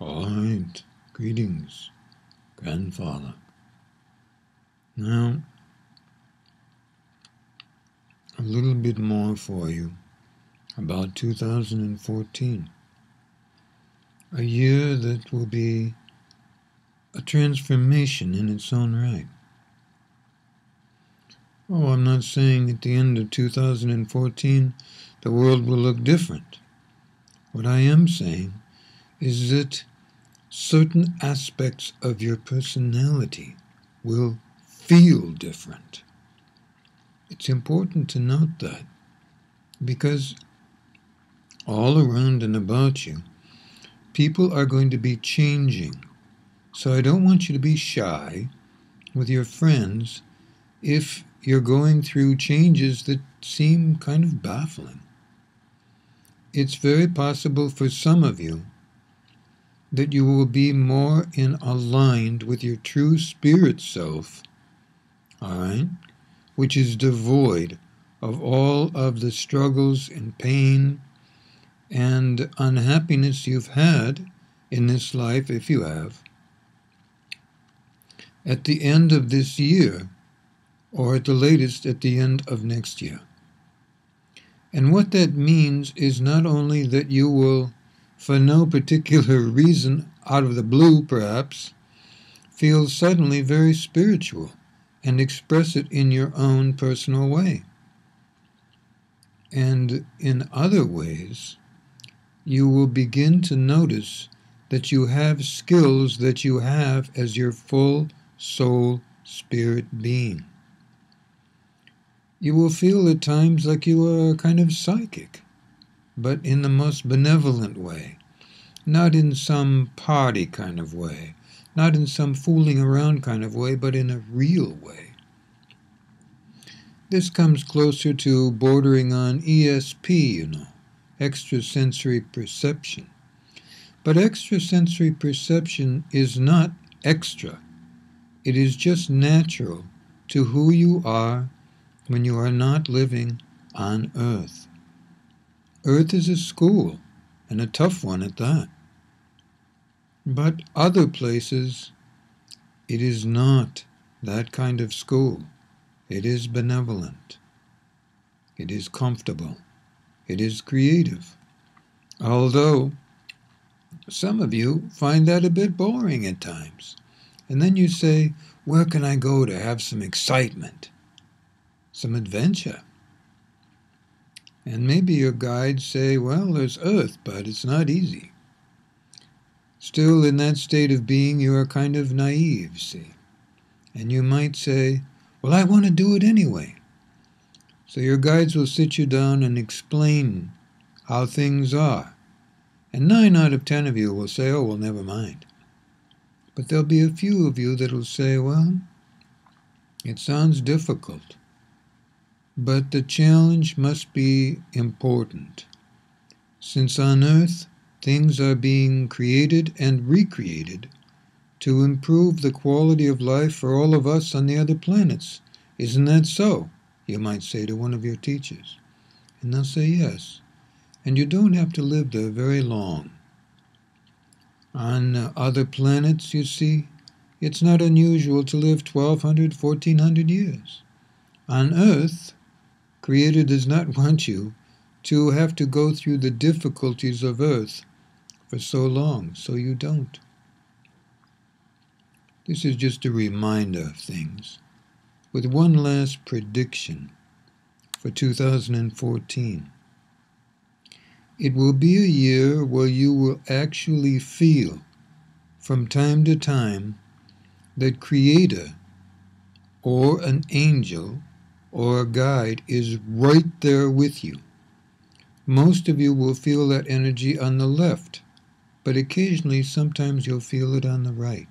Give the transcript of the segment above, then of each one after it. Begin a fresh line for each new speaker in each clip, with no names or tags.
All right. Greetings, grandfather. Now, a little bit more for you about 2014. A year that will be a transformation in its own right. Oh, I'm not saying at the end of 2014 the world will look different. What I am saying is that certain aspects of your personality will feel different. It's important to note that because all around and about you, people are going to be changing. So I don't want you to be shy with your friends if you're going through changes that seem kind of baffling. It's very possible for some of you that you will be more aligned with your true spirit self, all right, which is devoid of all of the struggles and pain and unhappiness you've had in this life, if you have, at the end of this year, or at the latest at the end of next year. And what that means is not only that you will, for no particular reason, out of the blue perhaps, feel suddenly very spiritual and express it in your own personal way. And in other ways, you will begin to notice that you have skills that you have as your full soul spirit being. You will feel at times like you are kind of psychic, but in the most benevolent way, not in some party kind of way, not in some fooling around kind of way, but in a real way. This comes closer to bordering on ESP, extrasensory perception. But extrasensory perception is not extra. It is just natural to who you are when you are not living on Earth. Earth is a school, and a tough one at that. But other places, it is not that kind of school. It is benevolent. It is comfortable. It is creative. Although some of you find that a bit boring at times. And then you say, where can I go to have some excitement, some adventure? And maybe your guides say, well, there's Earth, but it's not easy. Still, in that state of being, you are kind of naive, see? And you might say, well, I want to do it anyway. So your guides will sit you down and explain how things are. And 9 out of 10 of you will say, oh, well, never mind. But there'll be a few of you that will say, well, it sounds difficult. But the challenge must be important. Since on Earth, things are being created and recreated to improve the quality of life for all of us on the other planets. Isn't that so? You might say to one of your teachers. And they'll say yes. And you don't have to live there very long. On other planets, you see, it's not unusual to live 1,200, 1,400 years. On Earth, Creator does not want you to have to go through the difficulties of Earth for so long, so you don't. This is just a reminder of things, with one last prediction for 2014. It will be a year where you will actually feel, from time to time, that Creator or an angel or a guide is right there with you. Most of you will feel that energy on the left, but occasionally, sometimes you'll feel it on the right.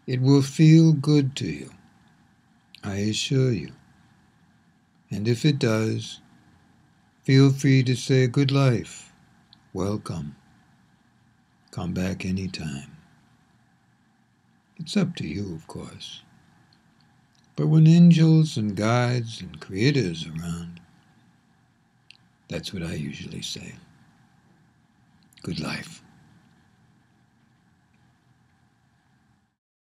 It will feel good to you, I assure you. And if it does, feel free to say good life, welcome, come back anytime. It's up to you, of course. But when angels and guides and creators are around, that's what I usually say. Good life.